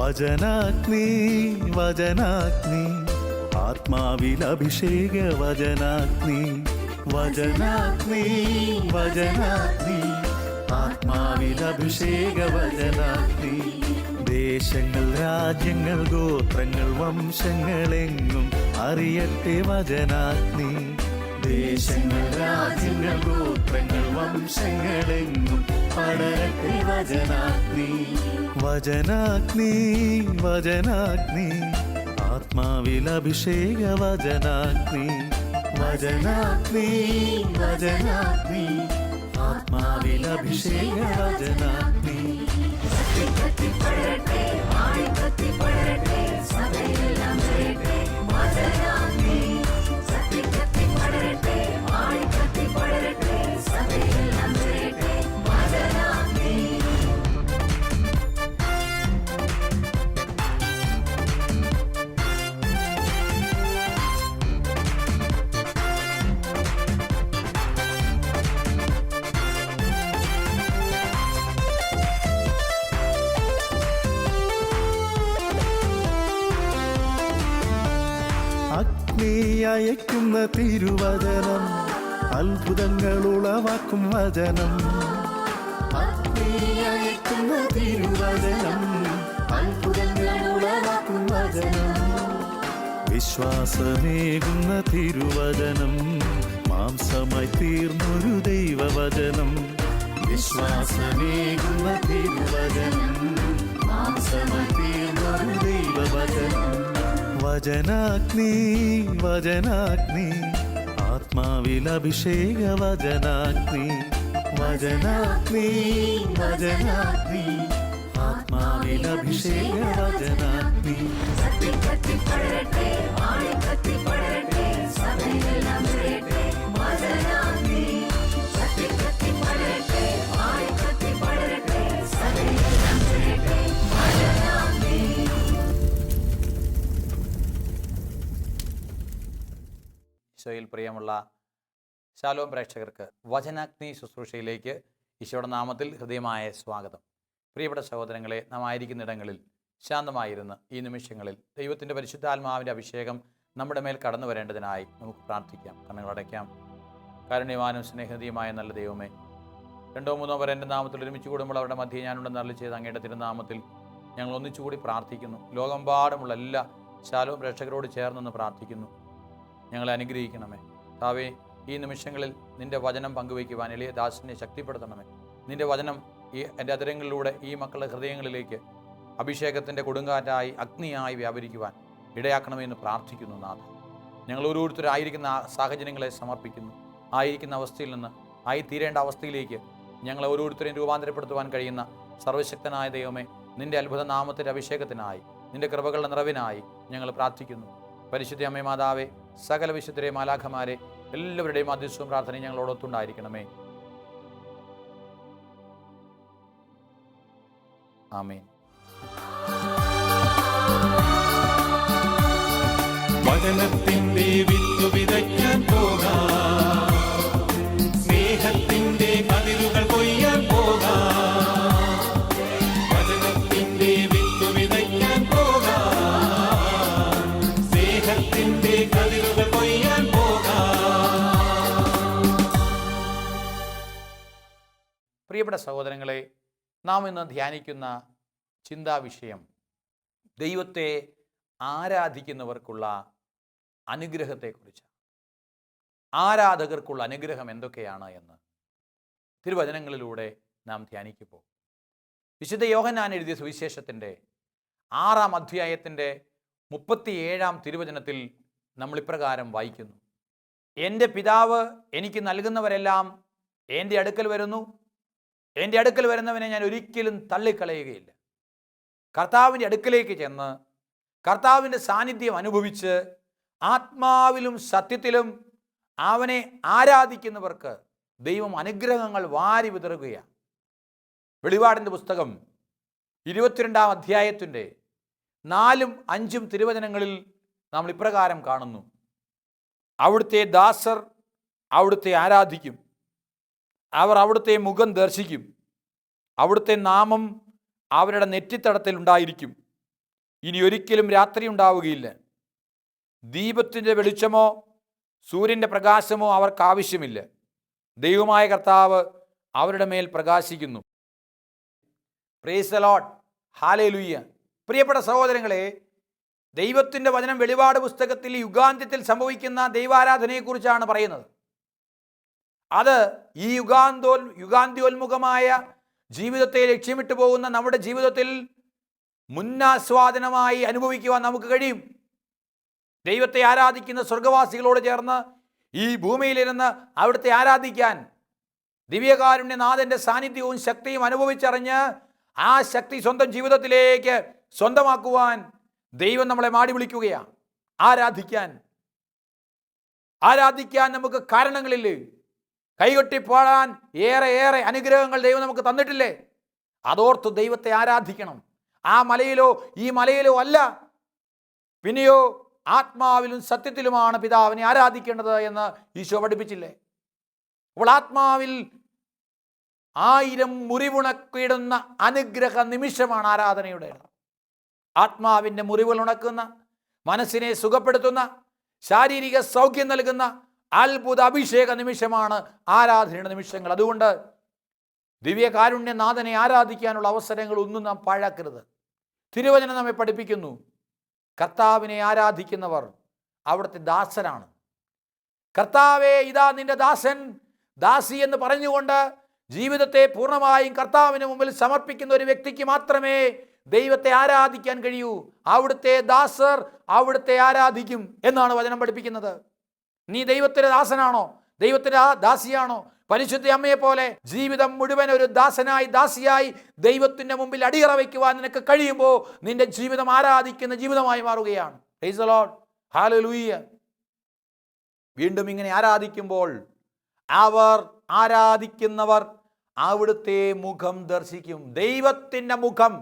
വചനാഗ്നി വചനാഗ്നി ആത്മാവിൽ അഭിഷേക വചനാഗ്നി വചനാഗ്നി വചനാഗ്നി ആത്മാവിൽ അഭിഷേക വചനാഗ്നി ദേശങ്ങൾ രാജ്യങ്ങൾ ഗോത്രങ്ങൾ വംശങ്ങളെങ്ങും അറിയട്ടെ വചനാഗ്നി ദേശങ്ങൾ രാജ്യങ്ങൾ ഗോത്രങ്ങൾ വംശങ്ങളെങ്ങും പടരട്ടെ വചനാഗ്നി വചനാഗ്നി വചനാഗ്നി ആത്മാവിൽ അഭിഷേക വചനാഗ്നി വചനാഗ്നി വചനാഗ്നി ആത്മാവിൽ അഭിഷേക വചനാഗ്നി അഗ്നി അയക്കുന്ന തിരുവചനം അത്ഭുതങ്ങൾ ഉളവാക്കും വചനം അഗ്നി അയക്കുന്ന തിരുവചനം അത്ഭുതങ്ങൾ ഉളവാക്കും വചനം വിശ്വാസമേകുന്ന തിരുവചനം മാംസമായി തീർന്നൊരു ദൈവവചനം വിശ്വാസമേകുന്ന തിരുവചനം മാംസമായി തീർന്നൊരു ദൈവവചനം വചനാഗ്നി വചനാഗ്നി ആത്മാവിൽ അഭിഷേക വചനാഗ്നി വചനാഗ്നി വചനാഗ്നി ആത്മാവിൽ അഭിഷേക വചനാഗ്നി ഈശോയിൽ പ്രിയമുള്ള ശാലോം പ്രേക്ഷകർക്ക് വചനാഗ്നി ശുശ്രൂഷയിലേക്ക് ഈശോയുടെ നാമത്തിൽ ഹൃദയമായ സ്വാഗതം. പ്രിയപ്പെട്ട സഹോദരങ്ങളെ, നാം ആയിരിക്കുന്നിടങ്ങളിൽ ശാന്തമായിരുന്ന് ഈ നിമിഷങ്ങളിൽ ദൈവത്തിൻ്റെ പരിശുദ്ധാത്മാവിൻ്റെ അഭിഷേകം നമ്മുടെ മേൽ കടന്നു വരേണ്ടതിനായി നമുക്ക് പ്രാർത്ഥിക്കാം. കണ്ണുകളടയ്ക്കാം. കാരുണ്യവാനും സ്നേഹതയുമായ നല്ല ദൈവമേ, 2 3 പേർ എൻ്റെ നാമത്തിൽ ഒരുമിച്ച് കൂടുമ്പോൾ അവരുടെ മധ്യേ ഞാനുണ്ടെന്ന് അരുളി ചെയ്ത അങ്ങയുടെ തിരുനാമത്തിൽ ഞങ്ങൾ ഒന്നിച്ചുകൂടി പ്രാർത്ഥിക്കുന്നു. ലോകമെമ്പാടുമുള്ള എല്ലാ ശാലോം പ്രേക്ഷകരോട് ചേർന്നൊന്ന് പ്രാർത്ഥിക്കുന്നു. ഞങ്ങളെ അനുഗ്രഹിക്കണമേ താവേ. ഈ നിമിഷങ്ങളിൽ നിൻ്റെ വചനം പങ്കുവയ്ക്കുവാൻ എളിയ ദാസനെ ശക്തിപ്പെടുത്തണമേ. നിൻ്റെ വചനം എൻ്റെ അതിരങ്ങളിലൂടെ ഈ മക്കളുടെ ഹൃദയങ്ങളിലേക്ക് അഭിഷേകത്തിൻ്റെ കൊടുങ്കാറ്റായി അഗ്നിയായി വ്യാപരിക്കുവാൻ ഇടയാക്കണമെന്ന് പ്രാർത്ഥിക്കുന്നു. നാഥ, ഞങ്ങൾ ഓരോരുത്തരായിരിക്കുന്ന സാഹചര്യങ്ങളെ സമർപ്പിക്കുന്നു. ആയിരിക്കുന്ന അവസ്ഥയിൽ നിന്ന് ആയിത്തീരേണ്ട അവസ്ഥയിലേക്ക് ഞങ്ങളെ ഓരോരുത്തരെയും രൂപാന്തരപ്പെടുത്തുവാൻ കഴിയുന്ന സർവശക്തനായ ദൈവമേ, നിൻ്റെ അത്ഭുത നാമത്തിൻ്റെ അഭിഷേകത്തിനായി നിൻ്റെ കൃപകളുടെ നിറവിനായി ഞങ്ങൾ പ്രാർത്ഥിക്കുന്നു. പരിശുദ്ധ അമ്മേ മാതാവേ, സകല വിശുദ്ധരെ മാലാഖമാരെ എല്ലാവരുടെയും മധ്യസ്ഥവും പ്രാർത്ഥനയും ഞങ്ങളോടൊത്തുണ്ടായിരിക്കണമേ. ആമേൻ. വചനത്തിന്റെ വിത്ത് വിതയ്ക്കാൻ പോകാം, സ്നേഹത്തിന്റെ കതിരുകൾ കൊയ്യാൻ പോകാം. വചനത്തിന്റെ വിത്ത് വിതയ്ക്കാൻ പോകാം, സ്നേഹത്തിന്റെ കതിരുകൾ കൊയ്യാൻ പോകാം. പ്രിയപ്പെട്ട സഹോദരങ്ങളെ, നാം ഇന്ന് ധ്യാനിക്കുന്ന ചിന്താവിഷയം ദൈവത്തെ ആരാധിക്കുന്നവർക്കുള്ള അനുഗ്രഹത്തെക്കുറിച്ച്. ആരാധകർക്കുള്ള അനുഗ്രഹം എന്തൊക്കെയാണ് എന്ന് തിരുവചനങ്ങളിലൂടെ നാം ധ്യാനിക്കുമ്പോൾ വിശുദ്ധ യോഹന്നാൻ എഴുതിയ സുവിശേഷത്തിൻ്റെ 6-ാം അധ്യായത്തിൻ്റെ 37-ാം തിരുവചനത്തിൽ നമ്മൾ ഇപ്രകാരം വായിക്കുന്നു: എൻ്റെ പിതാവ് എനിക്ക് നൽകുന്നവരെല്ലാം എൻ്റെ അടുക്കൽ വരുന്നു, എൻ്റെ അടുക്കൽ വരുന്നവനെ ഞാൻ ഒരിക്കലും തള്ളിക്കളയുകയില്ല. കർത്താവിൻ്റെ അടുക്കലേക്ക് ചെന്ന് കർത്താവിൻ്റെ സാന്നിധ്യം അനുഭവിച്ച് ആത്മാവിലും സത്യത്തിലും അവനെ ആരാധിക്കുന്നവർക്ക് ദൈവം അനുഗ്രഹങ്ങൾ വാരി വിതറുകയാണ്. വെളിപാടിൻ്റെ പുസ്തകം 22-ാം അധ്യായത്തിൻ്റെ 4ഉം 5ഉം തിരുവചനങ്ങളിൽ നമ്മൾ ഇപ്രകാരം കാണുന്നു: അവിടുത്തെ ദാസർ അവിടുത്തെ ആരാധിക്കും, അവർ അവിടുത്തെ മുഖം ദർശിക്കും, അവിടുത്തെ നാമം അവരുടെ നെറ്റിത്തടത്തിൽ ഉണ്ടായിരിക്കും, ഇനി ഒരിക്കലും രാത്രി ഉണ്ടാവുകയില്ല. ദീപത്തിൻ്റെ വെളിച്ചമോ സൂര്യൻ്റെ പ്രകാശമോ അവർക്ക് ആവശ്യമില്ല. ദൈവമായ കർത്താവ് അവരുടെ മേൽ പ്രകാശിക്കുന്നു. Price the Lord, hallelujah. പ്രിയപ്പെട്ട സഹോദരങ്ങളെ, ദൈവത്തിൻ്റെ വചനം വെളിപാട് പുസ്തകത്തിൽ യുഗാന്ത്യത്തിൽ സംഭവിക്കുന്ന ദൈവാരാധനയെക്കുറിച്ചാണ് പറയുന്നത്. അത് ഈ യുഗാന്ത്യോന്മുഖമായ ജീവിതത്തെ ലക്ഷ്യമിട്ട് പോകുന്ന നമ്മുടെ ജീവിതത്തിൽ മുന്നാസ്വാദനമായി അനുഭവിക്കുവാൻ നമുക്ക് കഴിയും. ദൈവത്തെ ആരാധിക്കുന്ന സ്വർഗവാസികളോട് ചേർന്ന് ഈ ഭൂമിയിലിരുന്ന് അവിടുത്തെ ആരാധിക്കാൻ, ദിവ്യകാരുണ്യനാഥൻ്റെ സാന്നിധ്യവും ശക്തിയും അനുഭവിച്ചറിഞ്ഞ് ആ ശക്തി സ്വന്തം ജീവിതത്തിലേക്ക് സ്വന്തമാക്കുവാൻ ദൈവം നമ്മളെ മാടി വിളിക്കുകയാണ്. ആരാധിക്കാൻ നമുക്ക് കാരണങ്ങളില്ലേ? കൈകൊട്ടി പാടാൻ ഏറെ അനുഗ്രഹങ്ങൾ ദൈവം നമുക്ക് തന്നിട്ടില്ലേ? അതോർത്ത് ദൈവത്തെ ആരാധിക്കണം. ആ മലയിലോ ഈ മലയിലോ അല്ല, പിന്നെയോ ആത്മാവിലും സത്യത്തിലുമാണ് പിതാവിനെ ആരാധിക്കേണ്ടത് എന്ന് ഈശോ പഠിപ്പിച്ചില്ലേ? അപ്പോൾ ആത്മാവിൽ 1000 മുറിവുണക്കിടുന്ന അനുഗ്രഹ നിമിഷമാണ് ആരാധനയുടെ. ആത്മാവിൻ്റെ മുറിവുകൾ ഉണക്കുന്ന, മനസ്സിനെ സുഖപ്പെടുത്തുന്ന, ശാരീരിക സൗഖ്യം നൽകുന്ന അത്ഭുത അഭിഷേക നിമിഷമാണ് ആരാധനയുടെ നിമിഷങ്ങൾ. അതുകൊണ്ട് ദിവ്യകാരുണ്യനാഥനെ ആരാധിക്കാനുള്ള അവസരങ്ങൾ ഒന്നും നാം പാഴാക്കരുത്. തിരുവചനം നമ്മെ പഠിപ്പിക്കുന്നു, കർത്താവിനെ ആരാധിക്കുന്നവർ അവിടുത്തെ ദാസനാണ്. കർത്താവേ, ഇതാ നിന്റെ ദാസൻ, ദാസി എന്ന് പറഞ്ഞുകൊണ്ട് ജീവിതത്തെ പൂർണ്ണമായും കർത്താവിന് മുമ്പിൽ സമർപ്പിക്കുന്ന ഒരു വ്യക്തിക്ക് മാത്രമേ ദൈവത്തെ ആരാധിക്കാൻ കഴിയൂ. അവിടുത്തെ ദാസർ അവിടുത്തെ ആരാധിക്കും എന്നാണ് വചനം പഠിപ്പിക്കുന്നത്. നീ ദൈവത്തിൻ്റെ ദാസനാണോ? ദൈവത്തിൻ്റെ ദാസിയാണോ? പരിശുദ്ധ അമ്മയെ പോലെ ജീവിതം മുഴുവൻ ഒരു ദാസനായി ദാസിയായി ദൈവത്തിൻ്റെ മുമ്പിൽ അടിയറ വയ്ക്കുവാൻ നിനക്ക് കഴിയുമ്പോൾ നിന്റെ ജീവിതം ആരാധിക്കുന്ന ജീവിതമായി മാറുകയാണ്. Price the Lord, hallelujah. വീണ്ടും ഇങ്ങനെ ആരാധിക്കുമ്പോൾ ആരാധിക്കുന്നവർ അവിടുത്തെ മുഖം ദർശിക്കും. ദൈവത്തിൻ്റെ മുഖം.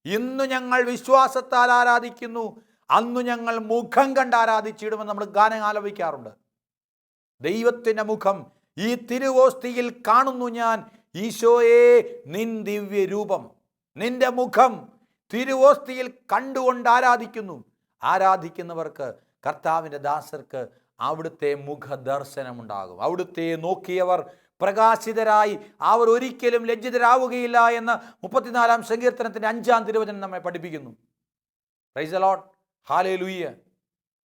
ഇന്നു ഞങ്ങൾ വിശ്വാസത്താൽ ആരാധിക്കുന്നു, അന്നു ഞങ്ങൾ മുഖം കണ്ട് ആരാധിച്ചിടുമെന്ന് നമ്മൾ ഗാനം ആലപിക്കാറുണ്ട്. ദൈവത്തിൻ്റെ മുഖം ഈ തിരുവോസ്തിയിൽ കാണുന്നു ഞാൻ, ഈശോയെ നിൻ ദിവ്യരൂപം. നിന്റെ മുഖം തിരുവോസ്തിയിൽ കണ്ടുകൊണ്ട് ആരാധിക്കുന്നു. ആരാധിക്കുന്നവർക്ക്, കർത്താവിൻ്റെ ദാസർക്ക് അവിടുത്തെ മുഖദർശനമുണ്ടാകും. അവിടുത്തെ നോക്കിയവർ പ്രകാശിതരായി അവർ ഒരിക്കലും ലജ്ജിതരാവുകയില്ല എന്ന് 34-ാം സങ്കീർത്തനത്തിൻ്റെ 5-ാം തിരുവചനം നമ്മെ പഠിപ്പിക്കുന്നു. Price the Lord, hallelujah.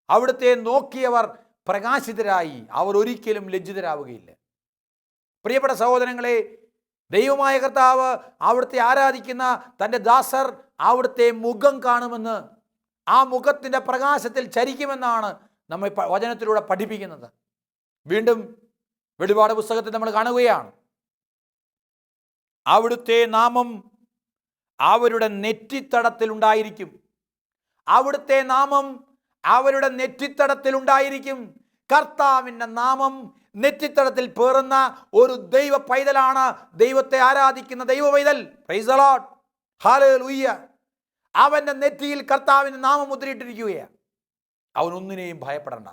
അവിടുത്തെ നോക്കിയവർ പ്രകാശിതരായി അവർ ഒരിക്കലും ലജ്ജിതരാവുകയില്ല. പ്രിയപ്പെട്ട സഹോദരങ്ങളെ, ദൈവമായ കർത്താവ് അവിടുത്തെ ആരാധിക്കുന്ന തൻ്റെ ദാസർ അവിടുത്തെ മുഖം കാണുമെന്ന്, ആ മുഖത്തിൻ്റെ പ്രകാശത്തിൽ ചരിക്കുമെന്നാണ് നമ്മെ വചനത്തിലൂടെ പഠിപ്പിക്കുന്നത്. വീണ്ടും വെളിപാട് പുസ്തകത്തിൽ നമ്മൾ കാണുകയാണ്, അവിടുത്തെ നാമം അവരുടെ നെറ്റിത്തടത്തിൽ ഉണ്ടായിരിക്കും. അവിടുത്തെ നാമം അവരുടെ നെറ്റിത്തടത്തിൽ ഉണ്ടായിരിക്കും. കർത്താവിൻ്റെ നാമം നെറ്റിത്തടത്തിൽ പേറുന്ന ഒരു ദൈവ പൈതലാണ് ദൈവത്തെ ആരാധിക്കുന്ന ദൈവ പൈതൽ. Praise the Lord, hallelujah. അവൻ്റെ നെറ്റിയിൽ കർത്താവിൻ്റെ നാമം മുദ്രയിട്ടിരിക്കുകയാണ്. അവനൊന്നിനെയും ഭയപ്പെടേണ്ട.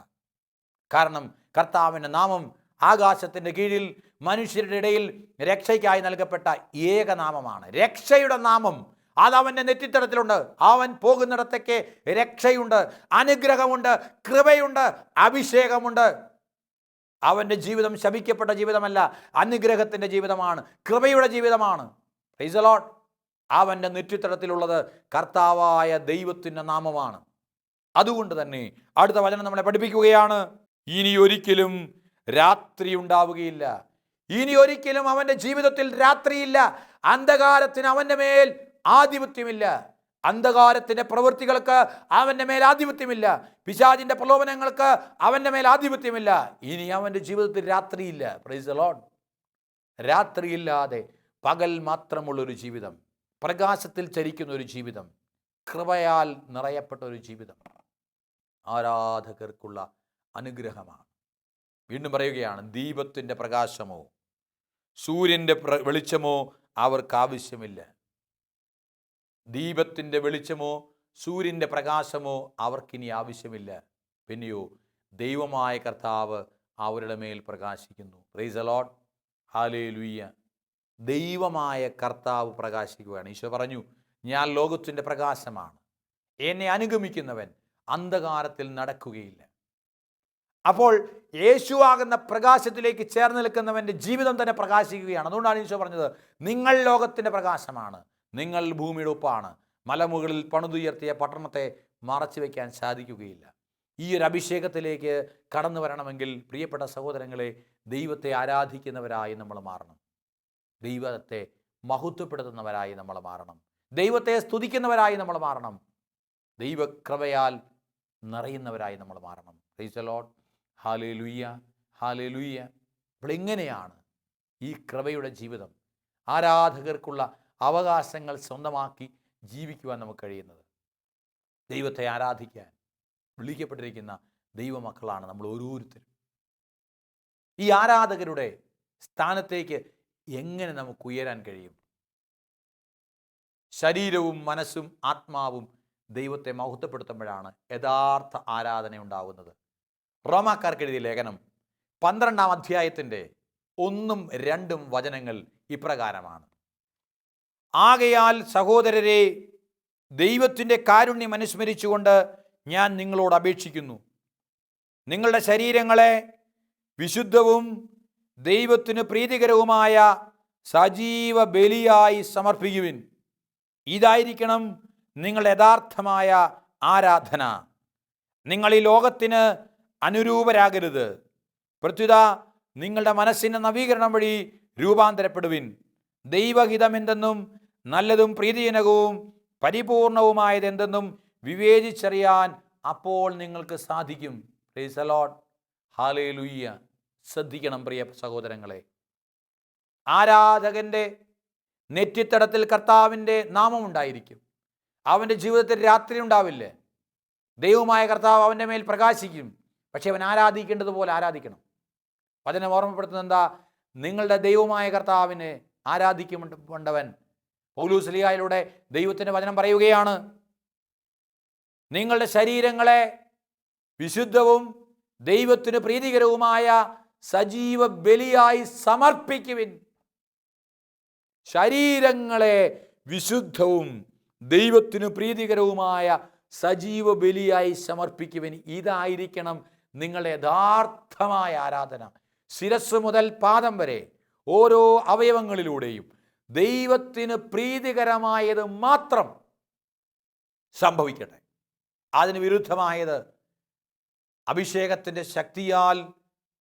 കാരണം കർത്താവിൻ്റെ നാമം ആകാശത്തിൻ്റെ കീഴിൽ മനുഷ്യരുടെ ഇടയിൽ രക്ഷയ്ക്കായി നൽകപ്പെട്ട ഏകനാമമാണ്. രക്ഷയുടെ നാമം അതവൻ്റെ നെറ്റിത്തടത്തിലുണ്ട്. അവൻ പോകുന്നിടത്തേക്ക് രക്ഷയുണ്ട്, അനുഗ്രഹമുണ്ട്, കൃപയുണ്ട്, അഭിഷേകമുണ്ട്. അവൻ്റെ ജീവിതം ശപിക്കപ്പെട്ട ജീവിതമല്ല, അനുഗ്രഹത്തിൻ്റെ ജീവിതമാണ്, കൃപയുടെ ജീവിതമാണ്. Price the Lord. അവൻ്റെ നെറ്റിത്തടത്തിലുള്ളത് കർത്താവായ ദൈവത്തിൻ്റെ നാമമാണ്. അതുകൊണ്ട് തന്നെ അടുത്ത വചനം നമ്മളെ പഠിപ്പിക്കുകയാണ്, ഇനി ഒരിക്കലും രാത്രി ഉണ്ടാവുകയില്ല. ഇനി ഒരിക്കലും അവൻ്റെ ജീവിതത്തിൽ രാത്രിയില്ല. അന്ധകാരത്തിന് അവൻ്റെ മേൽ ആധിപത്യമില്ല. അന്ധകാരത്തിൻ്റെ പ്രവൃത്തികൾക്ക് അവൻ്റെ മേൽ ആധിപത്യമില്ല. പിശാചിൻ്റെ പ്രലോഭനങ്ങൾക്ക് അവൻ്റെ മേൽ ആധിപത്യമില്ല. ഇനി അവൻ്റെ ജീവിതത്തിൽ രാത്രിയില്ല. Praise the Lord. രാത്രിയില്ലാതെ പകൽ മാത്രമുള്ളൊരു ജീവിതം, പ്രകാശത്തിൽ ചരിക്കുന്ന ഒരു ജീവിതം, കൃപയാൽ നിറയപ്പെട്ട ഒരു ജീവിതം ആരാധകർക്കുള്ള അനുഗ്രഹമാണ്. വീണ്ടും പറയുകയാണ്, ദീപത്തിൻ്റെ പ്രകാശമോ സൂര്യൻ്റെ വെളിച്ചമോ അവർക്ക് ആവശ്യമില്ല. ദീപത്തിൻ്റെ വെളിച്ചമോ സൂര്യൻ്റെ പ്രകാശമോ അവർക്കിനി ആവശ്യമില്ല. പിന്നെയോ ദൈവമായ കർത്താവ് അവരുടെ മേൽ പ്രകാശിക്കുന്നു. Price the Lord, hallelujah. ദൈവമായ കർത്താവ് പ്രകാശിക്കുകയാണ്. ഈശോ പറഞ്ഞു, ഞാൻ ലോകത്തിൻ്റെ പ്രകാശമാണ്. എന്നെ അനുഗമിക്കുന്നവൻ അന്ധകാരത്തിൽ നടക്കുകയില്ല. അപ്പോൾ യേശുവാകുന്ന പ്രകാശത്തിലേക്ക് ചേർന്ന് നിൽക്കുന്നവൻ്റെ ജീവിതം തന്നെ പ്രകാശിക്കുകയാണ്. അതുകൊണ്ടാണ് ഈശോ പറഞ്ഞത്, നിങ്ങൾ ലോകത്തിൻ്റെ പ്രകാശമാണ്, നിങ്ങൾ ഭൂമിയുടെ ഉപ്പാണ്. മലമുകളിൽ പണിതുയർത്തിയ പട്ടണത്തെ മറച്ചു വയ്ക്കാൻ സാധിക്കുകയില്ല. ഈ ഒരു അഭിഷേകത്തിലേക്ക് കടന്നു വരണമെങ്കിൽ പ്രിയപ്പെട്ട സഹോദരങ്ങളെ, ദൈവത്തെ ആരാധിക്കുന്നവരായി നമ്മൾ മാറണം. ദൈവത്തെ മഹത്വപ്പെടുത്തുന്നവരായി നമ്മൾ മാറണം. ദൈവത്തെ സ്തുതിക്കുന്നവരായി നമ്മൾ മാറണം. ദൈവകൃപയാൽ നിറയുന്നവരായി നമ്മൾ മാറണം. Price the Lord. Hallelujah, hallelujah. അപ്പോൾ എങ്ങനെയാണ് ഈ കൃപയുടെ ജീവിതം, ആരാധകർക്കുള്ള അവകാശങ്ങൾ സ്വന്തമാക്കി ജീവിക്കുവാൻ നമുക്ക് കഴിയുന്നത്? ദൈവത്തെ ആരാധിക്കാൻ വിളിക്കപ്പെട്ടിരിക്കുന്ന ദൈവമക്കളാണ് നമ്മൾ ഓരോരുത്തരും. ഈ ആരാധകരുടെ സ്ഥാനത്തേക്ക് എങ്ങനെ നമുക്ക് ഉയരാൻ കഴിയും? ശരീരവും മനസ്സും ആത്മാവും ദൈവത്തെ മഹത്വപ്പെടുത്തുമ്പോഴാണ് യഥാർത്ഥ ആരാധന ഉണ്ടാകുന്നത്. റോമാക്കാർക്ക് എഴുതിയ ലേഖനം 12-ാം അധ്യായത്തിൻ്റെ 1-2 വചനങ്ങൾ ഇപ്രകാരമാണ്: ആകയാൽ സഹോദരരെ, ദൈവത്തിൻ്റെ കാരുണ്യം അനുസ്മരിച്ചുകൊണ്ട് ഞാൻ നിങ്ങളോട് അപേക്ഷിക്കുന്നു, നിങ്ങളുടെ ശരീരങ്ങളെ വിശുദ്ധവും ദൈവത്തിന് പ്രീതികരവുമായ സജീവ ബലിയായി സമർപ്പിക്കുവിൻ. ഇതായിരിക്കണം നിങ്ങളുടെ യഥാർത്ഥമായ ആരാധന. നിങ്ങൾ ഈ ലോകത്തിന് അനുരൂപരാകരുത്, പ്രത്യുത നിങ്ങളുടെ മനസ്സിൻ്റെ നവീകരണം വഴി രൂപാന്തരപ്പെടുവിൻ. ദൈവഹിതം എന്തെന്നും നല്ലതും പ്രീതിജനകവും പരിപൂർണവുമായത് എന്തെന്നും വിവേചിച്ചറിയാൻ അപ്പോൾ നിങ്ങൾക്ക് സാധിക്കും. Price the Lord. ഹല്ലേലൂയ. ശ്രദ്ധിക്കണം പ്രിയ സഹോദരങ്ങളെ, ആരാധകൻ്റെ നെറ്റിത്തടത്തിൽ കർത്താവിൻ്റെ നാമം ഉണ്ടായിരിക്കും. അവൻ്റെ ജീവിതത്തിൽ രാത്രി ഉണ്ടാവില്ലേ. ദൈവമായ കർത്താവ് അവൻ്റെ മേൽ പ്രകാശിക്കും. പക്ഷെ അവൻ ആരാധിക്കേണ്ടതുപോലെ ആരാധിക്കണം. വചനം ഓർമ്മപ്പെടുത്തുന്നത് എന്താ? നിങ്ങളുടെ ദൈവമായ കർത്താവിനെ ആരാധിക്കുകൊണ്ടവൻ. പൗലോസ് ശ്ലീഹായിലൂടെ ദൈവത്തിൻ്റെ വചനം പറയുകയാണ്, നിങ്ങളുടെ ശരീരങ്ങളെ വിശുദ്ധവും ദൈവത്തിന് പ്രീതികരവുമായ സജീവ ബലിയായി സമർപ്പിക്കുവിൻ. ശരീരങ്ങളെ വിശുദ്ധവും ദൈവത്തിന് പ്രീതികരവുമായ സജീവ ബലിയായി സമർപ്പിക്കുവിൻ. ഇതായിരിക്കണം നിങ്ങളുടെ യഥാർത്ഥമായ ആരാധന. ശിരസ് മുതൽ പാദം വരെ ഓരോ അവയവങ്ങളിലൂടെയും ദൈവത്തിന് പ്രീതികരമായത് മാത്രം സംഭവിക്കട്ടെ. അതിന് വിരുദ്ധമായത് അഭിഷേകത്തിൻ്റെ ശക്തിയാൽ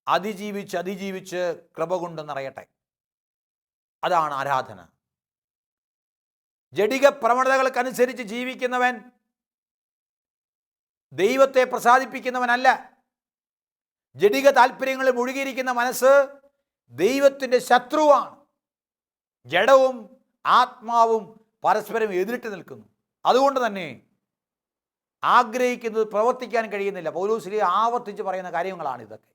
അതിജീവിച്ച് കൃപ കൊണ്ട് നിറയട്ടെ. അതാണ് ആരാധന. ജഡിക പ്രവണതകൾക്കനുസരിച്ച് ജീവിക്കുന്നവൻ ദൈവത്തെ പ്രസാദിപ്പിക്കുന്നവനല്ല. ജഡിക താല്പര്യങ്ങളിൽ മുഴുകിയിരിക്കുന്ന മനസ്സ് ദൈവത്തിൻ്റെ ശത്രുവാണ്. ജഡവും ആത്മാവും പരസ്പരം എതിരിട്ട് നിൽക്കുന്നു. അതുകൊണ്ട് തന്നെ ആഗ്രഹിക്കുന്നത് പ്രവർത്തിക്കാൻ കഴിയുന്നില്ല. പൗലോസ് ആവർത്തിച്ച് പറയുന്ന കാര്യങ്ങളാണ് ഇതൊക്കെ.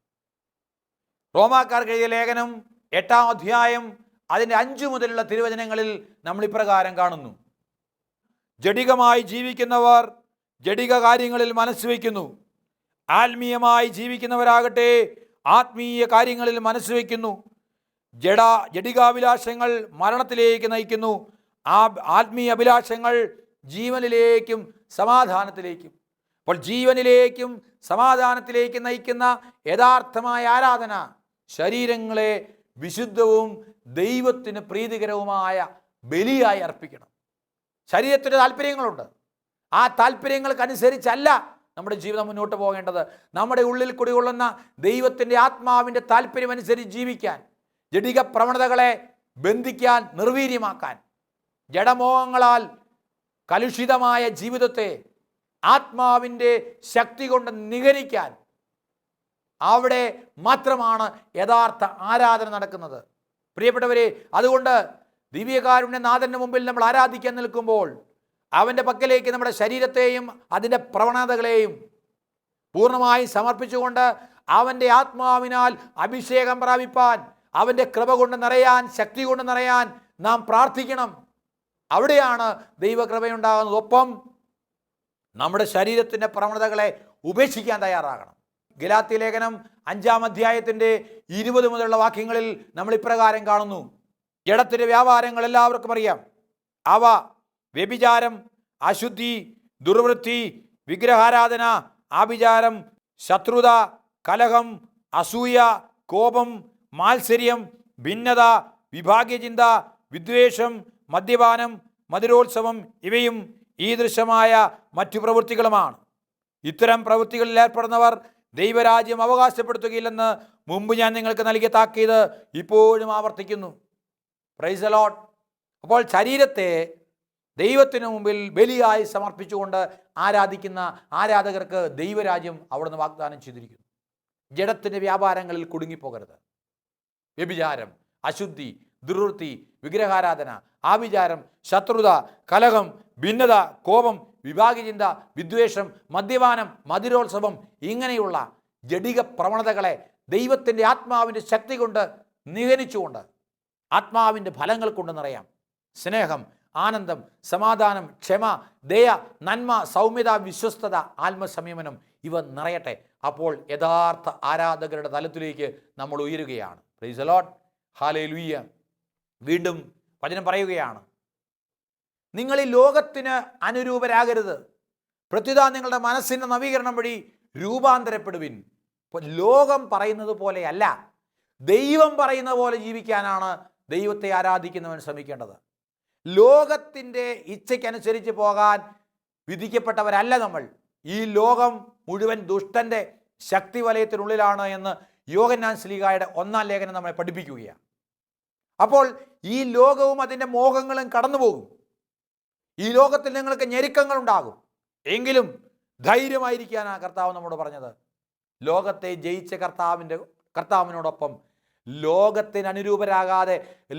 റോമാക്കാർക്ക് എഴുതിയ ലേഖനം 8-ാം അധ്യായം അതിൻ്റെ 5 മുതലുള്ള തിരുവചനങ്ങളിൽ നമ്മൾ ഇപ്രകാരം കാണുന്നു: ജഡികമായി ജീവിക്കുന്നവർ ജഡിക കാര്യങ്ങളിൽ മനസ്സ് വയ്ക്കുന്നു, ആത്മീയമായി ജീവിക്കുന്നവരാകട്ടെ ആത്മീയ കാര്യങ്ങളിൽ മനസ്സ് വയ്ക്കുന്നു. ജഡികാഭിലാഷങ്ങൾ മരണത്തിലേക്ക് നയിക്കുന്നു, ആത്മീയ അഭിലാഷങ്ങൾ ജീവനിലേക്കും സമാധാനത്തിലേക്കും. അപ്പോൾ ജീവനിലേക്കും സമാധാനത്തിലേക്കും നയിക്കുന്ന യഥാർത്ഥമായ ആരാധന ശരീരങ്ങളെ വിശുദ്ധവും ദൈവത്തിന് പ്രീതികരവുമായ ബലിയായി അർപ്പിക്കണം. ശരീരത്തിന് താല്പര്യങ്ങളുണ്ട്. ആ താല്പര്യങ്ങൾക്കനുസരിച്ചല്ല നമ്മുടെ ജീവിതം മുന്നോട്ട് പോകേണ്ടത്. നമ്മുടെ ഉള്ളിൽ കുടികൊള്ളുന്ന ദൈവത്തിൻ്റെ ആത്മാവിൻ്റെ താല്പര്യമനുസരിച്ച് ജീവിക്കാൻ, ജഡിക പ്രവണതകളെ ബന്ധിക്കാൻ, നിർവീര്യമാക്കാൻ, ജഡമോഹങ്ങളാൽ കലുഷിതമായ ജീവിതത്തെ ആത്മാവിൻ്റെ ശക്തി കൊണ്ട് നിഗരിക്കാൻ, അവിടെ മാത്രമാണ് യഥാർത്ഥ ആരാധന നടക്കുന്നത്. പ്രിയപ്പെട്ടവരെ, അതുകൊണ്ട് ദിവ്യകാരുണ്യനാഥൻ്റെ മുമ്പിൽ നമ്മൾ ആരാധിക്കാൻ നിൽക്കുമ്പോൾ അവൻ്റെ പക്കലേക്ക് നമ്മുടെ ശരീരത്തെയും അതിൻ്റെ പ്രവണതകളെയും പൂർണ്ണമായി സമർപ്പിച്ചുകൊണ്ട് അവൻ്റെ ആത്മാവിനാൽ അഭിഷേകം പ്രാപിപ്പാൻ, അവൻ്റെ കൃപ കൊണ്ട് നിറയാൻ, ശക്തി കൊണ്ട് നിറയാൻ നാം പ്രാർത്ഥിക്കണം. അവിടെയാണ് ദൈവകൃപയുണ്ടാകുന്നത്. ഒപ്പം നമ്മുടെ ശരീരത്തിൻ്റെ പ്രവണതകളെ ഉപേക്ഷിക്കാൻ തയ്യാറാകണം. ഗലാത്യ ലേഖനം 5-ാം അധ്യായത്തിൻ്റെ 20 മുതലുള്ള വാക്യങ്ങളിൽ നമ്മൾ ഇപ്രകാരം കാണുന്നു: ജഡത്തിൻ്റെ വ്യാപാരങ്ങൾ എല്ലാവർക്കും അറിയാം. അവ വ്യഭിചാരം, അശുദ്ധി, ദുർവൃത്തി, വിഗ്രഹാരാധന, ആഭിചാരം, ശത്രുത, കലഹം, അസൂയ, കോപം, മാത്സര്യം, ഭിന്നത, വിഭാഗ്യചിന്ത, വിദ്വേഷം, മദ്യപാനം, മധുരോത്സവം ഇവയും ഈദൃശമായ മറ്റു പ്രവൃത്തികളുമാണ്. ഇത്തരം പ്രവൃത്തികളിൽ ഏർപ്പെടുന്നവർ ദൈവരാജ്യം അവകാശപ്പെടുത്തുകയില്ലെന്ന് മുമ്പ് ഞാൻ നിങ്ങൾക്ക് നൽകിയ താക്കീത് ഇപ്പോഴും ആവർത്തിക്കുന്നു. Price the Lord. അപ്പോൾ ശരീരത്തെ ദൈവത്തിന് മുമ്പിൽ ബലിയായി സമർപ്പിച്ചുകൊണ്ട് ആരാധിക്കുന്ന ആരാധകർക്ക് ദൈവരാജ്യം അവിടുന്ന് വാഗ്ദാനം ചെയ്തിരിക്കുന്നു. ജഡത്തിൻ്റെ വ്യാപാരങ്ങളിൽ കുടുങ്ങിപ്പോകരുത്. വ്യഭിചാരം, അശുദ്ധി, ദുർവൃത്തി, വിഗ്രഹാരാധന, ആഭിചാരം, ശത്രുത, കലഹം, ഭിന്നത, കോപം, വിഭാഗചിന്ത, വിദ്വേഷം, മദ്യപാനം, മധുരോത്സവം ഇങ്ങനെയുള്ള ജഡിക പ്രവണതകളെ ദൈവത്തിൻ്റെ ആത്മാവിൻ്റെ ശക്തി കൊണ്ട് നിഹനിച്ചുകൊണ്ട് ആത്മാവിൻ്റെ ഫലങ്ങൾ കൊണ്ട് നിറയാം. സ്നേഹം, ആനന്ദം, സമാധാനം, ക്ഷമ, ദയ, നന്മ, സൗമ്യത, വിശ്വസ്തത, ആത്മസംയമനം ഇവ നിറയട്ടെ. അപ്പോൾ യഥാർത്ഥ ആരാധകരുടെ തലത്തിലേക്ക് നമ്മൾ ഉയരുകയാണ്. Price the Lord. ഹല്ലേലൂയ. വീണ്ടും വചനം പറയുകയാണ്, നിങ്ങൾ ഈ ലോകത്തിന് അനുരൂപരാകരുത്, പ്രത്യുത നിങ്ങളുടെ മനസ്സിൻ്റെ നവീകരണം വഴി രൂപാന്തരപ്പെടുവിൻ. ഇപ്പോൾ ലോകം പറയുന്നത് പോലെയല്ല, ദൈവം പറയുന്ന പോലെ ജീവിക്കാനാണ് ദൈവത്തെ ആരാധിക്കുന്നവൻ ശ്രമിക്കേണ്ടത്. ലോകത്തിൻ്റെ ഇച്ഛയ്ക്കനുസരിച്ച് പോകാൻ വിധിക്കപ്പെട്ടവരല്ല നമ്മൾ. ഈ ലോകം മുഴുവൻ ദുഷ്ടൻ്റെ ശക്തി വലയത്തിനുള്ളിലാണ് എന്ന് യോഹന്നാൻ ശ്ലീഹായുടെ 1-ാം ലേഖനം നമ്മളെ പഠിപ്പിക്കുകയാണ്. അപ്പോൾ ഈ ലോകവും അതിൻ്റെ മോഹങ്ങളും കടന്നു പോകും. ഈ ലോകത്തിൽ നിങ്ങൾക്ക് ഞെരുക്കങ്ങൾ ഉണ്ടാകും. എങ്കിലും ധൈര്യമായിരിക്കാനാണ് കർത്താവ് നമ്മോട് പറഞ്ഞത്. ലോകത്തെ ജയിച്ച കർത്താവിനോടൊപ്പം ലോകത്തിന് അനുരൂപരാകാതെ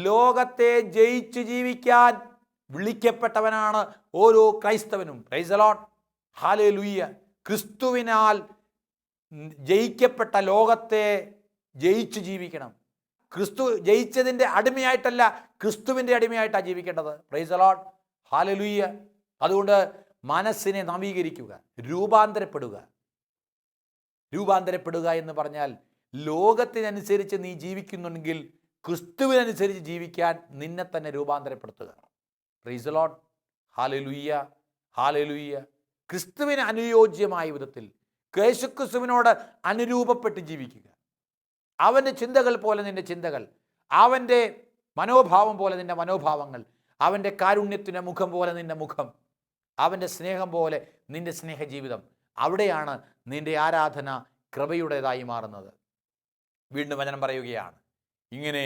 ലോകത്തെ ജയിച്ച് ജീവിക്കാൻ വിളിക്കപ്പെട്ടവനാണ് ഓരോ ക്രൈസ്തവനും. Praise the Lord. ഹല്ലേലൂയ. ക്രിസ്തുവിനാൽ ജയിക്കപ്പെട്ട ലോകത്തെ ജയിച്ച് ജീവിക്കണം. ക്രിസ്തു ജയിച്ചതിൻ്റെ അടിമയായിട്ടല്ല, ക്രിസ്തുവിൻ്റെ അടിമയായിട്ടാണ് ജീവിക്കേണ്ടത്. Praise the Lord. ഹല്ലേലൂയ. അതുകൊണ്ട് മനസ്സിനെ നവീകരിക്കുക, രൂപാന്തരപ്പെടുക. രൂപാന്തരപ്പെടുക എന്ന് പറഞ്ഞാൽ ലോകത്തിനനുസരിച്ച് നീ ജീവിക്കുന്നുണ്ടെങ്കിൽ ക്രിസ്തുവിനനുസരിച്ച് ജീവിക്കാൻ നിന്നെ തന്നെ രൂപാന്തരപ്പെടുത്തുക. Praise the Lord. Hallelujah. Hallelujah. ക്രിസ്തുവിന് അനുയോജ്യമായ വിധത്തിൽ യേശുക്രിസ്തുവിനോട് അനുരൂപപ്പെട്ട് ജീവിക്കുക. അവൻ്റെ ചിന്തകൾ പോലെ നിൻ്റെ ചിന്തകൾ, അവൻ്റെ മനോഭാവം പോലെ നിൻ്റെ മനോഭാവങ്ങൾ, അവൻ്റെ കാരുണ്യത്തിൻ്റെ മുഖം പോലെ നിൻ്റെ മുഖം, അവൻ്റെ സ്നേഹം പോലെ നിൻ്റെ സ്നേഹജീവിതം. അവിടെയാണ് നിൻ്റെ ആരാധന കൃപയുടേതായി മാറുന്നത്. വീണ്ടും വചനം പറയുകയാണ്, ഇങ്ങനെ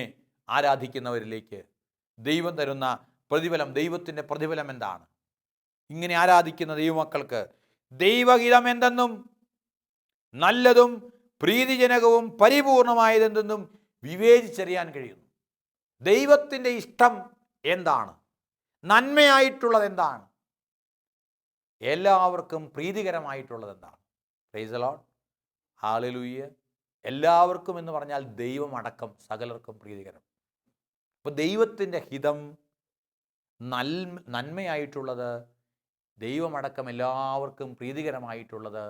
ആരാധിക്കുന്നവരിലേക്ക് ദൈവം തരുന്ന പ്രതിഫലം, ദൈവത്തിൻ്റെ പ്രതിഫലം എന്താണ്? ഇങ്ങനെ ആരാധിക്കുന്ന ദൈവമക്കൾക്ക് ദൈവഹിതം എന്തെന്നും നല്ലതും പ്രീതിജനകവും പരിപൂർണമായതെന്തെന്നും വിവേചിച്ചറിയാൻ കഴിയുന്നു. ദൈവത്തിൻ്റെ ഇഷ്ടം എന്താണ്? നന്മയായിട്ടുള്ളത് എന്താണ്? എല്ലാവർക്കും പ്രീതികരമായിട്ടുള്ളത് എന്താണ്? Price the Lord. ഹല്ലേലൂയ. എല്ലാവർക്കും എന്ന് പറഞ്ഞാൽ ദൈവമടക്കം സകലർക്കും പ്രീതികരം. അപ്പോൾ ദൈവത്തിൻ്റെ ഹിതം നന്മയായിട്ടുള്ളത്, ദൈവമടക്കം എല്ലാവർക്കും പ്രീതികരമായിട്ടുള്ളത്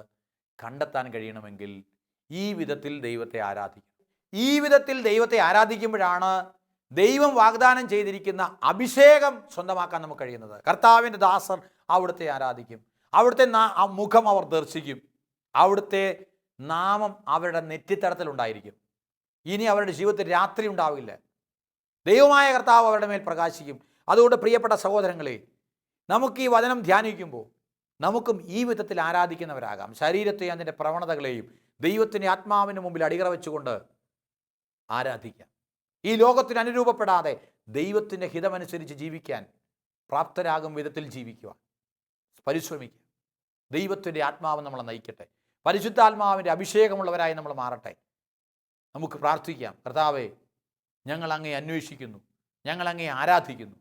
കണ്ടെത്താൻ കഴിയണമെങ്കിൽ ഈ വിധത്തിൽ ദൈവത്തെ ആരാധിക്കണം. ഈ വിധത്തിൽ ദൈവത്തെ ആരാധിക്കുമ്പോഴാണ് ദൈവം വാഗ്ദാനം ചെയ്തിരിക്കുന്ന അഭിഷേകം സ്വന്തമാക്കാൻ നമുക്ക് കഴിയുന്നത്. കർത്താവിൻ്റെ ദാസർ അവിടുത്തെ ആരാധിക്കും, അവിടുത്തെ മുഖം അവർ ദർശിക്കും, അവിടുത്തെ നാമം അവരുടെ നെറ്റിത്തടത്തിലുണ്ടായിരിക്കും. ഇനി അവരുടെ ജീവിതത്തിൽ രാത്രി ഉണ്ടാവില്ല. ദൈവമായ കർത്താവ് അവരുടെ മേൽ പ്രകാശിക്കും. അതുകൊണ്ട് പ്രിയപ്പെട്ട സഹോദരങ്ങളെ, നമുക്ക് ഈ വചനം ധ്യാനിക്കുമ്പോൾ നമുക്കും ഈ വിധത്തിൽ ആരാധിക്കുന്നവരാകാം. ശരീരത്തെയും അതിൻ്റെ പ്രവണതകളെയും ദൈവത്തിൻ്റെ ആത്മാവിന് മുമ്പിൽ അടിയറ വെച്ചുകൊണ്ട് ആരാധിക്കാം. ഈ ലോകത്തിന് അനുരൂപപ്പെടാതെ ദൈവത്തിൻ്റെ ഹിതമനുസരിച്ച് ജീവിക്കാൻ പ്രാപ്തരാകും വിധത്തിൽ ജീവിക്കുവാൻ പരിശ്രമിക്കുക. ദൈവത്തിൻ്റെ ആത്മാവ് നമ്മളെ നയിക്കട്ടെ. പരിശുദ്ധാത്മാവിൻ്റെ അഭിഷേകമുള്ളവരായി നമ്മൾ മാറട്ടെ. നമുക്ക് പ്രാർത്ഥിക്കാം. കർത്താവേ, ഞങ്ങൾ അങ്ങേ അന്വേഷിക്കുന്നു, ഞങ്ങൾ അങ്ങേ ആരാധിക്കുന്നു.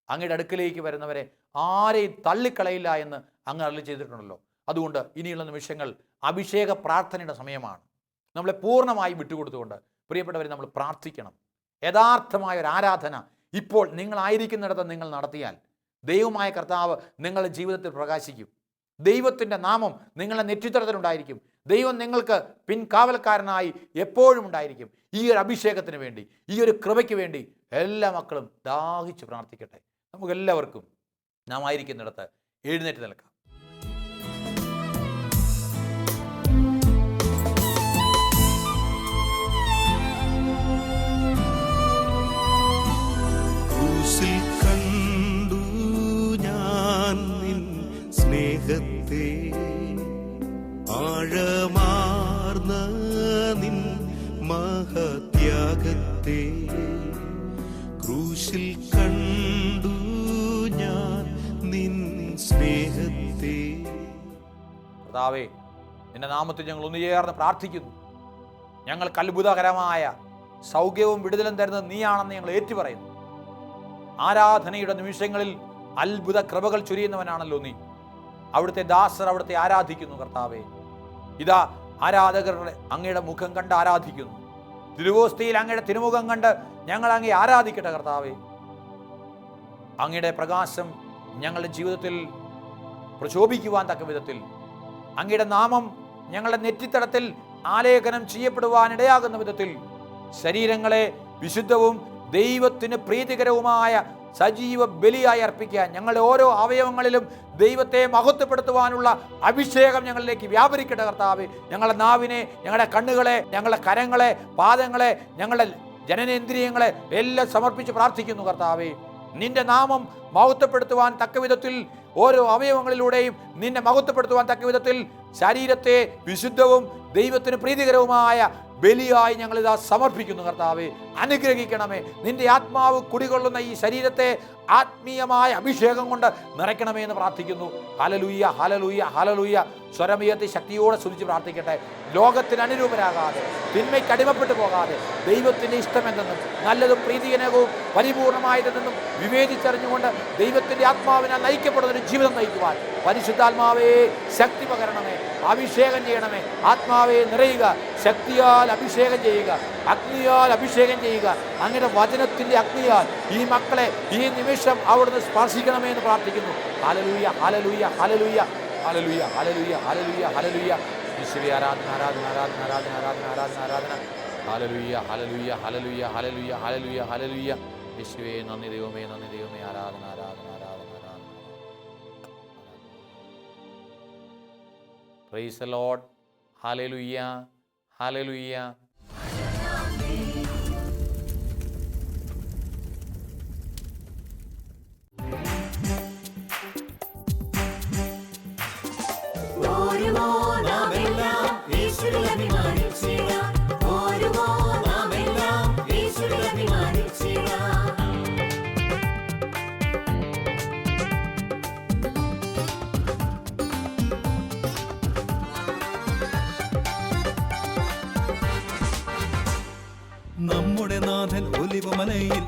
അങ്ങയുടെ അടുക്കലേക്ക് വരുന്നവരെ ആരെയും തള്ളിക്കളയില്ല എന്ന് അങ്ങ് അരുളി ചെയ്തിട്ടുണ്ടല്ലോ. അതുകൊണ്ട് ഇനിയുള്ള നിമിഷങ്ങൾ അഭിഷേക പ്രാർത്ഥനയുടെ സമയമാണ്. നമ്മളെ പൂർണ്ണമായി വിട്ടുകൊടുത്തുകൊണ്ട് പ്രിയപ്പെട്ടവരെ നമ്മൾ പ്രാർത്ഥിക്കണം. യഥാർത്ഥമായ ഒരു ആരാധന ഇപ്പോൾ നിങ്ങളായിരിക്കുന്നിടത്ത് നിങ്ങൾ നടത്തിയാൽ ദൈവമായ കർത്താവ് നിങ്ങളുടെ ജീവിതത്തിൽ പ്രകാശിക്കും. ദൈവത്തിൻ്റെ നാമം നിങ്ങളുടെ നെറ്റിത്തടത്തിലുണ്ടായിരിക്കും. ദൈവം നിങ്ങൾക്ക് പിൻകാവൽക്കാരനായി എപ്പോഴും ഉണ്ടായിരിക്കും. ഈ ഒരു അഭിഷേകത്തിന് വേണ്ടി, ഈ ഒരു കൃപയ്ക്ക് വേണ്ടി എല്ലാ മക്കളും ദാഹിച്ച് പ്രാർത്ഥിക്കട്ടെ. നമുക്കെല്ലാവർക്കും നാം ആയിരിക്കുന്നിടത്ത് എഴുന്നേറ്റ് നിൽക്കാം. നിൻ മഹത്യാഗത്തെ ക്രൂശിൽ കണ്ടു ഞാൻ നിൻ സ്നേഹത്തെ. കർത്താവേ, നിന്റെ നാമത്തിൽ ഞങ്ങൾ ഒന്ന് ചേർന്ന് പ്രാർത്ഥിക്കുന്നു. ഞങ്ങൾക്ക് അത്ഭുതകരമായ സൗഖ്യവും വിടുതലും തരുന്നത് നീയാണെന്ന് ഞങ്ങൾ ഏറ്റുപറയുന്നു. ആരാധനയുടെ നിമിഷങ്ങളിൽ അത്ഭുത കൃപകൾ ചൊരിയുന്നവനാണല്ലോ നീ. അവിടുത്തെ ദാസർ അവിടുത്തെ ആരാധിക്കുന്നു കർത്താവേ. ഇതാ ആരാധകരുടെ അങ്ങയുടെ മുഖം കണ്ട് ആരാധിക്കുന്നു. തിരുവോസ്തിയിൽ അങ്ങയുടെ തിരുമുഖം കണ്ട് ഞങ്ങൾ അങ്ങേ ആരാധിക്കട്ടെ കർത്താവേ. അങ്ങയുടെ പ്രകാശം ഞങ്ങളുടെ ജീവിതത്തിൽ പ്രശോഭിക്കുവാൻ തക്ക വിധത്തിൽ അങ്ങയുടെ നാമം ഞങ്ങളുടെ നെറ്റിത്തടത്തിൽ ആലേഖനം ചെയ്യപ്പെടുവാനിടയാകുന്ന വിധത്തിൽ ശരീരങ്ങളെ വിശുദ്ധവും ദൈവത്തിന് പ്രീതികരവുമായ സജീവ ബലിയായി അർപ്പിക്കാൻ ഞങ്ങളുടെ ഓരോ അവയവങ്ങളിലും ദൈവത്തെ മഹത്വപ്പെടുത്തുവാനുള്ള അഭിഷേകം ഞങ്ങളിലേക്ക് വ്യാപരിക്കട്ടെ കർത്താവേ. ഞങ്ങളുടെ നാവിനെ, ഞങ്ങളുടെ കണ്ണുകളെ, ഞങ്ങളുടെ കരങ്ങളെ, പാദങ്ങളെ, ഞങ്ങളുടെ ജനനേന്ദ്രിയങ്ങളെ എല്ലാം സമർപ്പിച്ച് പ്രാർത്ഥിക്കുന്നു കർത്താവേ. നിന്റെ നാമം മഹത്വപ്പെടുത്തുവാൻ തക്ക വിധത്തിൽ ഓരോ അവയവങ്ങളിലൂടെയും നിന്നെ മഹത്വപ്പെടുത്തുവാൻ തക്ക വിധത്തിൽ ശരീരത്തെ വിശുദ്ധവും ദൈവത്തിന് പ്രീതികരവുമായ ബലിയായി ഞങ്ങളിതാ സമർപ്പിക്കുന്നു കർത്താവേ. അനുഗ്രഹിക്കണമേ. നിന്റെ ആത്മാവ് കുടികൊള്ളുന്ന ഈ ശരീരത്തെ ആത്മീയമായ അഭിഷേകം കൊണ്ട് നിറയ്ക്കണമേ എന്ന് പ്രാർത്ഥിക്കുന്നു. Hallelujah, hallelujah, hallelujah. സ്വരമുയർത്തി ശക്തിയോടെ സ്തുതിച്ച് പ്രാർത്ഥിക്കട്ടെ. ലോകത്തിന് അനുരൂപരാകാതെ, തിന്മയ്ക്ക് അടിമപ്പെട്ടു പോകാതെ, ദൈവത്തിൻ്റെ ഇഷ്ടമെന്തെന്നും നല്ലതും പ്രീതിജനകവും പരിപൂർണമായതെന്നും വിവേചിച്ചറിഞ്ഞുകൊണ്ട് ദൈവത്തിൻ്റെ ആത്മാവിനാൽ നയിക്കപ്പെടുന്ന ഒരു ജീവിതം നയിക്കുവാൻ പരിശുദ്ധാത്മാവേ ശക്തി പകരണമേ. അഭിഷേകം ചെയ്യണമേ. ആത്മാവെ നിറയുക. ശക്തിയാൽ അഭിഷേകം ചെയ്യുക. അഗ്നിയാൽ അഭിഷേകം ചെയ്യുക. അങ്ങനെ വചനത്തിൻ്റെ അഗ്നിയാൽ ഈ മക്കളെ ഈ നിമിഷം അവിടുന്ന് സ്പർശിക്കണമേ എന്ന് പ്രാർത്ഥിക്കുന്നു. Hallelujah, hallelujah, hallelujah, hallelujah, hallelujah, hallelujah, hallelujah. യേശുവേ ആരാധന, ആരാധന, ആരാധന, ആരാധന, ആരാധന, ആരാധന, ആരാധന. Hallelujah, hallelujah, hallelujah, hallelujah, hallelujah, hallelujah. യേശുവേ നന്ദി ദൈവമേ, നന്ദി ദൈവമേ. ആരാധന, ആരാധന, ആരാധന, ആരാധന. Price the Lord. Hallelujah, hallelujah. നമ്മുടെ നാഥൻ ഒലിവമലയിൽ